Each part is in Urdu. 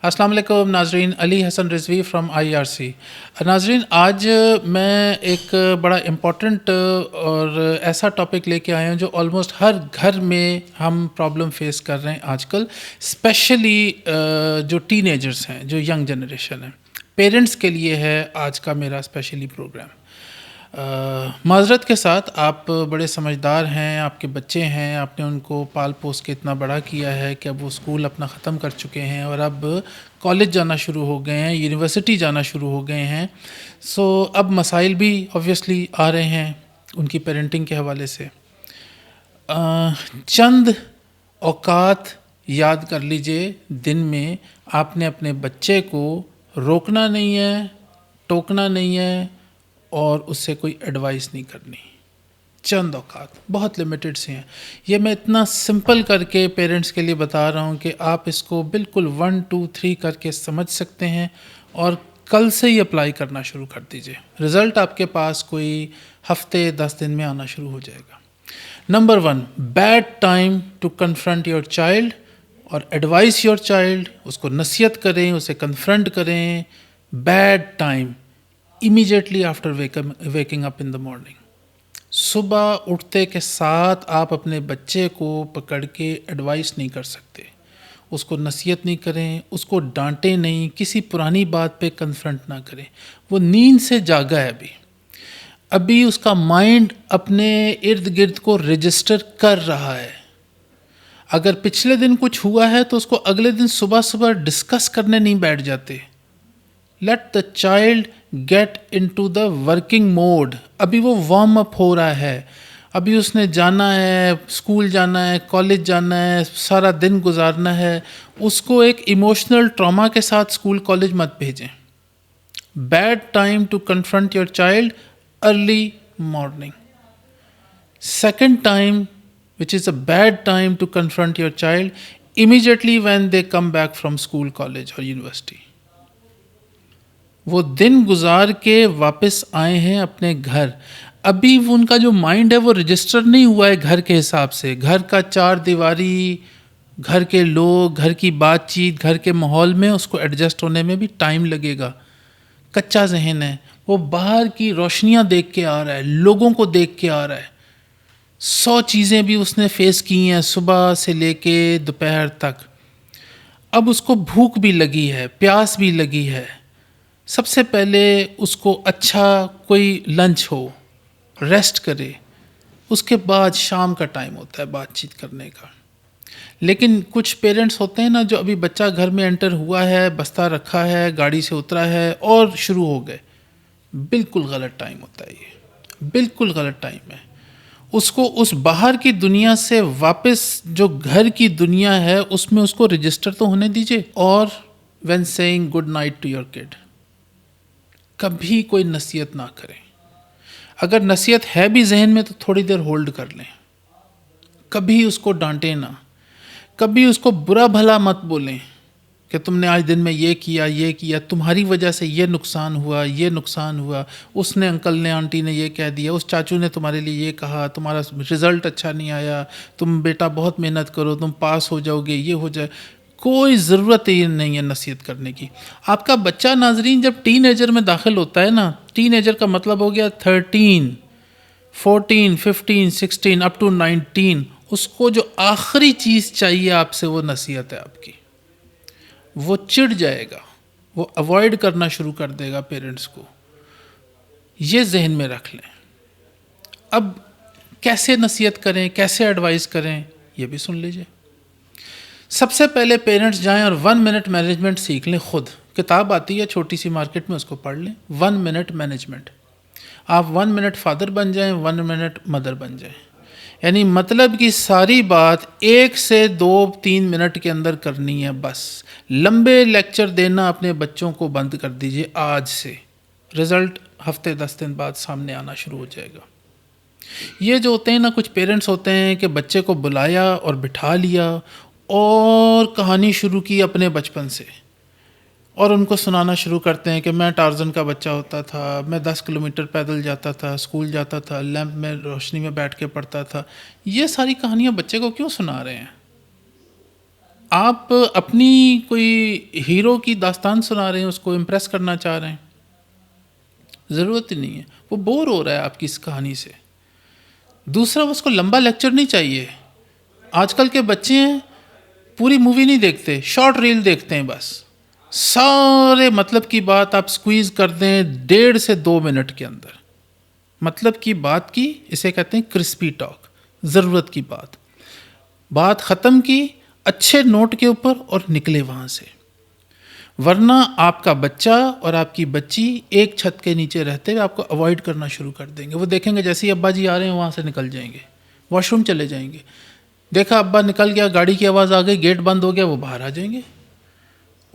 السلام علیکم ناظرین، علی حسن رضوی فرام IRC۔ ناظرین، آج میں ایک بڑا امپورٹنٹ اور ایسا ٹاپک لے کے آیا ہوں جو آلموسٹ ہر گھر میں ہم پرابلم فیس کر رہے ہیں آج کل، اسپیشلی جو ٹین ایجرس ہیں، جو ینگ جنریشن ہے، پیرنٹس کے لیے ہے آج کا میرا اسپیشلی پروگرام۔ معذرت کے ساتھ، آپ بڑے سمجھدار ہیں، آپ کے بچے ہیں، آپ نے ان کو پال پوس کے اتنا بڑا کیا ہے کہ اب وہ اسکول اپنا ختم کر چکے ہیں اور اب کالج جانا شروع ہو گئے ہیں، یونیورسٹی جانا شروع ہو گئے ہیں۔ سو اب مسائل بھی آبویسلی آ رہے ہیں ان کی پیرنٹنگ کے حوالے سے۔ چند اوقات یاد کر لیجئے دن میں، آپ نے اپنے بچے کو روکنا نہیں ہے، ٹوکنا نہیں ہے اور اس سے کوئی ایڈوائس نہیں کرنی۔ چند اوقات بہت لمیٹڈ سے ہیں، یہ میں اتنا سمپل کر کے پیرنٹس کے لیے بتا رہا ہوں کہ آپ اس کو بالکل 1 2 3 کر کے سمجھ سکتے ہیں اور کل سے ہی اپلائی کرنا شروع کر دیجئے۔ رزلٹ آپ کے پاس کوئی ہفتے 10 دن میں آنا شروع ہو جائے گا۔ Number 1، bed time to confront your child اور ایڈوائس یور چائلڈ۔ اس کو نصیحت کریں، اسے کنفرنٹ کریں۔ Bed time immediately after waking up in the morning۔ صبح اٹھتے کے ساتھ آپ اپنے بچے کو پکڑ کے ایڈوائس نہیں کر سکتے، اس کو نصیحت نہیں کریں، اس کو ڈانٹیں نہیں، کسی پرانی بات پہ کنفرنٹ نہ کریں۔ وہ نیند سے جاگا ہے، ابھی اس کا مائنڈ اپنے ارد گرد کو رجسٹر کر رہا ہے۔ اگر پچھلے دن کچھ ہوا ہے تو اس کو اگلے دن صبح صبح ڈسکس کرنے نہیں بیٹھ جاتے۔ Let the child get into the working mode. ابھی وہ وارم اپ ہو رہا ہے، ابھی اس نے جانا ہے، اسکول جانا ہے، کالج جانا ہے، سارا دن گزارنا ہے۔ اس کو ایک ایموشنل ٹراما کے ساتھ اسکول کالج مت بھیجیں۔ Bad time to confront your child, early morning. Second time which is a bad time to confront your child, immediately when they come back from school, college or university۔ وہ دن گزار کے واپس آئے ہیں اپنے گھر، ابھی ان کا جو مائنڈ ہے وہ رجسٹر نہیں ہوا ہے گھر کے حساب سے۔ گھر کا چار دیواری، گھر کے لوگ، گھر کی بات چیت، گھر کے ماحول میں اس کو ایڈجسٹ ہونے میں بھی ٹائم لگے گا۔ کچا ذہن ہے، وہ باہر کی روشنیاں دیکھ کے آ رہا ہے، لوگوں کو دیکھ کے آ رہا ہے، 100 چیزیں بھی اس نے فیس کی ہیں صبح سے لے کے دوپہر تک۔ اب اس کو بھوک بھی لگی ہے، پیاس بھی لگی ہے۔ سب سے پہلے اس کو اچھا کوئی لنچ ہو، ریسٹ کرے، اس کے بعد شام کا ٹائم ہوتا ہے بات چیت کرنے کا۔ لیکن کچھ پیرنٹس ہوتے ہیں نا، جو ابھی بچہ گھر میں انٹر ہوا ہے، بستہ رکھا ہے، گاڑی سے اترا ہے اور شروع ہو گئے۔ بالکل غلط ٹائم ہوتا ہے، یہ بالکل غلط ٹائم ہے۔ اس کو اس باہر کی دنیا سے واپس جو گھر کی دنیا ہے اس میں اس کو رجسٹر تو ہونے دیجئے۔ اور when saying good night to your kid، کبھی کوئی نصیحت نہ کریں۔ اگر نصیحت ہے بھی ذہن میں تو تھوڑی دیر ہولڈ کر لیں، کبھی اس کو ڈانٹیں نہ، کبھی اس کو برا بھلا مت بولیں کہ تم نے آج دن میں یہ کیا، تمہاری وجہ سے یہ نقصان ہوا، اس نے، انکل نے، آنٹی نے یہ کہہ دیا، اس چاچو نے تمہارے لیے یہ کہا، تمہارا رزلٹ اچھا نہیں آیا، تم بیٹا بہت محنت کرو، تم پاس ہو جاؤ گے، یہ ہو جائے۔ کوئی ضرورت ہی نہیں ہے نصیحت کرنے کی۔ آپ کا بچہ ناظرین جب ٹین ایجر میں داخل ہوتا ہے نا، ٹین ایجر کا مطلب ہو گیا 13 14 15 16 اپ ٹو 19، اس کو جو آخری چیز چاہیے آپ سے وہ نصیحت ہے آپ کی۔ وہ چڑ جائے گا، وہ اوائڈ کرنا شروع کر دے گا پیرنٹس کو۔ یہ ذہن میں رکھ لیں۔ اب کیسے نصیحت کریں، کیسے ایڈوائز کریں، یہ بھی سن لیجئے۔ سب سے پہلے پیرنٹس جائیں اور 1 منٹ مینجمنٹ سیکھ لیں خود۔ کتاب آتی ہے چھوٹی سی مارکیٹ میں، اس کو پڑھ لیں، 1 منٹ مینجمنٹ۔ آپ 1 منٹ فادر بن جائیں، 1 منٹ مدر بن جائیں، یعنی مطلب کی ساری بات 1 سے 2 3 منٹ کے اندر کرنی ہے بس۔ لمبے لیکچر دینا اپنے بچوں کو بند کر دیجئے آج سے، رزلٹ ہفتے 10 دن بعد سامنے آنا شروع ہو جائے گا۔ یہ جو ہوتے ہیں نا، کچھ پیرنٹس ہوتے ہیں کہ بچے کو بلایا اور بٹھا لیا اور کہانی شروع کی اپنے بچپن سے، اور ان کو سنانا شروع کرتے ہیں کہ میں ٹارزن کا بچہ ہوتا تھا، میں 10 کلومیٹر پیدل جاتا تھا، اسکول جاتا تھا، لیمپ میں روشنی میں بیٹھ کے پڑھتا تھا۔ یہ ساری کہانیاں بچے کو کیوں سنا رہے ہیں؟ آپ اپنی کوئی ہیرو کی داستان سنا رہے ہیں، اس کو امپریس کرنا چاہ رہے ہیں، ضرورت ہی نہیں ہے، وہ بور ہو رہا ہے آپ کی اس کہانی سے. دوسرا، اس کو لمبا لیکچر نہیں چاہیے. آج کل کے بچے ہیں پوری مووی نہیں دیکھتے، شارٹ ریل دیکھتے ہیں بس. سارے مطلب کی بات آپ سکویز کر دیں 1.5 سے 2 منٹ کے اندر. مطلب کی بات کی، اسے کہتے ہیں کرسپی ٹاک. ضرورت کی بات ختم کی اچھے نوٹ کے اوپر اور نکلے وہاں سے. ورنہ آپ کا بچہ اور آپ کی بچی ایک چھت کے نیچے رہتے ہوئے آپ کو اوائڈ کرنا شروع کر دیں گے. وہ دیکھیں گے جیسے ہی ابا جی آ رہے ہیں وہاں سے نکل جائیں گے، واش روم چلے جائیں گے. دیکھا ابا نکل گیا، گاڑی کی آواز آ گئی، گیٹ بند ہو گیا، وہ باہر آ جائیں گے.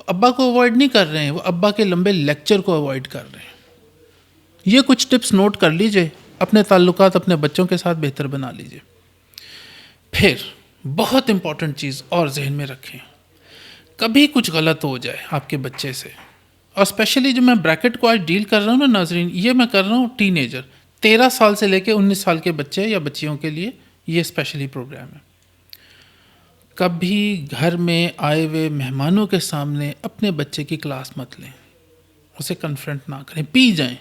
ابا کو اوائڈ نہیں کر رہے ہیں، وہ ابا کے لمبے لیکچر کو اوائڈ کر رہے ہیں. یہ کچھ ٹپس نوٹ کر لیجئے، اپنے تعلقات اپنے بچوں کے ساتھ بہتر بنا لیجئے. پھر بہت امپورٹنٹ چیز اور ذہن میں رکھیں، کبھی کچھ غلط ہو جائے آپ کے بچے سے، اور اسپیشلی جو میں بریکٹ کو آج ڈیل کر رہا ہوں نا ناظرین، یہ میں کر رہا ہوں ٹین ایجر، 13 سال سے لے کے 19 سال کے بچے یا بچیوں کے لیے یہ اسپیشلی پروگرام ہے. کبھی گھر میں آئے ہوئے مہمانوں کے سامنے اپنے بچے کی کلاس مت لیں، اسے کنفرنٹ نہ کریں. پی جائیں،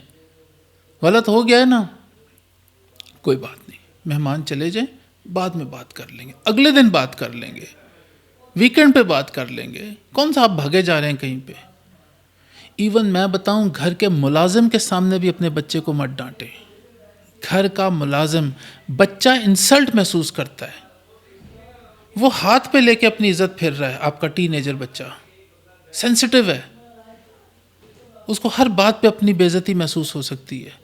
غلط ہو گیا ہے نا، کوئی بات نہیں، مہمان چلے جائیں، بعد میں بات کر لیں گے، اگلے دن بات کر لیں گے، ویکنڈ پہ بات کر لیں گے. کون سا آپ بھاگے جا رہے ہیں کہیں پہ؟ ایون میں بتاؤں، گھر کے ملازم کے سامنے بھی اپنے بچے کو مت ڈانٹیں. گھر کا ملازم، بچہ انسلٹ محسوس کرتا ہے، وہ ہاتھ پہ لے کے اپنی عزت پھر رہا ہے. آپ کا ٹین ایجر بچہ سینسٹیو ہے، اس کو ہر بات پہ اپنی بے عزتی محسوس ہو سکتی ہے.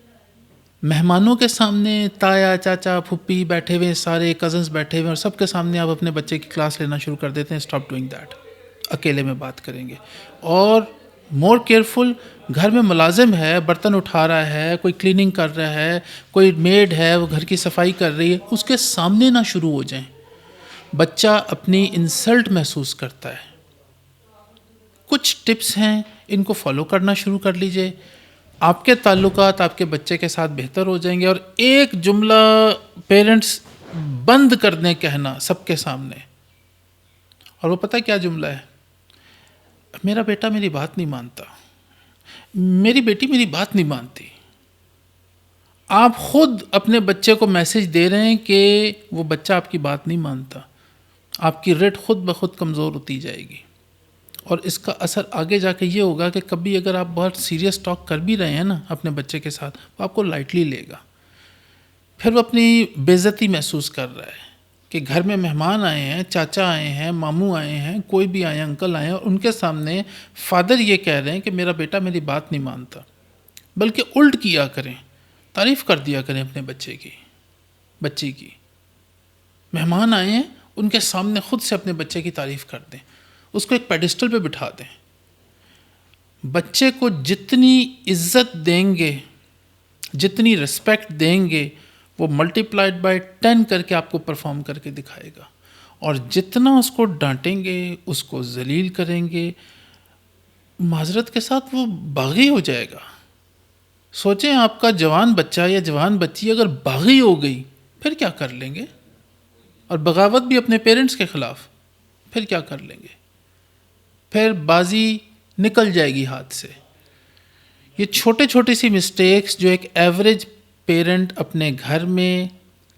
مہمانوں کے سامنے تایا چاچا پھپھی بیٹھے ہوئے، سارے کزنس بیٹھے ہوئے، اور سب کے سامنے آپ اپنے بچے کی کلاس لینا شروع کر دیتے ہیں. Stop doing that. اکیلے میں بات کریں گے. اور مور کیئرفل، گھر میں ملازم ہے، برتن اٹھا رہا ہے، کوئی کلیننگ کر رہا ہے، کوئی میڈ ہے وہ گھر کی صفائی کر رہی ہے، اس کے سامنے نہ شروع ہو جائیں. بچہ اپنی انسلٹ محسوس کرتا ہے. کچھ ٹپس ہیں، ان کو فالو کرنا شروع کر لیجئے، آپ کے تعلقات آپ کے بچے کے ساتھ بہتر ہو جائیں گے. اور ایک جملہ پیرنٹس بند کر دیں کہنا سب کے سامنے، اور وہ پتہ کیا جملہ ہے؟ میرا بیٹا میری بات نہیں مانتا، میری بیٹی میری بات نہیں مانتی. آپ خود اپنے بچے کو میسج دے رہے ہیں کہ وہ بچہ آپ کی بات نہیں مانتا. آپ کی ریٹ خود بخود کمزور ہوتی جائے گی، اور اس کا اثر آگے جا کے یہ ہوگا کہ کبھی اگر آپ بہت سیریس ٹاک کر بھی رہے ہیں نا اپنے بچے کے ساتھ، وہ آپ کو لائٹلی لے گا. پھر وہ اپنی بے عزتی محسوس کر رہا ہے کہ گھر میں مہمان آئے ہیں، چاچا آئے ہیں، ماموں آئے ہیں، کوئی بھی آئے ہیں، انکل آئے ہیں، اور ان کے سامنے فادر یہ کہہ رہے ہیں کہ میرا بیٹا میری بات نہیں مانتا. بلکہ الٹ کیا کریں، تعریف کر دیا کریں اپنے بچے کی، بچی کی. مہمان آئے ہیں، ان کے سامنے خود سے اپنے بچے کی تعریف کر دیں، اس کو ایک پیڈسٹل پہ بٹھا دیں. بچے کو جتنی عزت دیں گے، جتنی رسپیکٹ دیں گے، وہ ملٹی پلائڈ بائی 10 کر کے آپ کو پرفارم کر کے دکھائے گا. اور جتنا اس کو ڈانٹیں گے، اس کو ذلیل کریں گے، معذرت کے ساتھ وہ باغی ہو جائے گا. سوچیں آپ کا جوان بچہ یا جوان بچی اگر باغی ہو گئی، پھر کیا کر لیں گے؟ اور بغاوت بھی اپنے پیرنٹس کے خلاف، پھر کیا کر لیں گے؟ پھر بازی نکل جائے گی ہاتھ سے. یہ چھوٹے چھوٹی سی مسٹیکس جو ایک ایوریج پیرنٹ اپنے گھر میں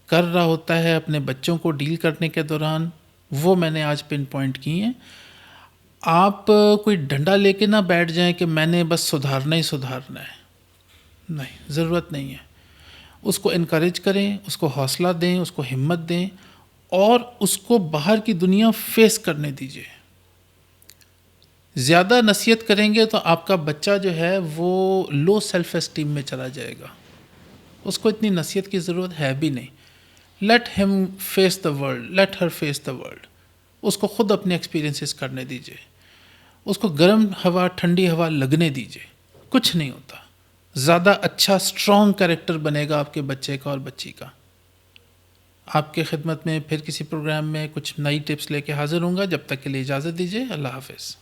کر رہا ہوتا ہے اپنے بچوں کو ڈیل کرنے کے دوران، وہ میں نے آج پن پوائنٹ کی ہیں. آپ کوئی ڈنڈا لے کے نہ بیٹھ جائیں کہ میں نے بس سدھارنا ہی سدھارنا ہے، نہیں، ضرورت نہیں ہے. اس کو انکریج کریں، اس کو حوصلہ دیں، اس کو ہمت دیں، اور اس کو باہر کی دنیا فیس کرنے دیجیے. زیادہ نصیحت کریں گے تو آپ کا بچہ جو ہے وہ لو سیلف اسٹیم میں چلا جائے گا. اس کو اتنی نصیحت کی ضرورت ہے بھی نہیں. Let him face the world, let her face the world. اس کو خود اپنے ایکسپیرینسز کرنے دیجیے. اس کو گرم ہوا ٹھنڈی ہوا لگنے دیجیے. کچھ نہیں ہوتا. زیادہ اچھا اسٹرانگ کریکٹر بنے گا آپ کے بچے کا اور بچی کا. آپ کے خدمت میں پھر کسی پروگرام میں کچھ نئی ٹپس لے کے حاضر ہوں گا. جب تک کے لیے اجازت دیجیے. اللہ حافظ.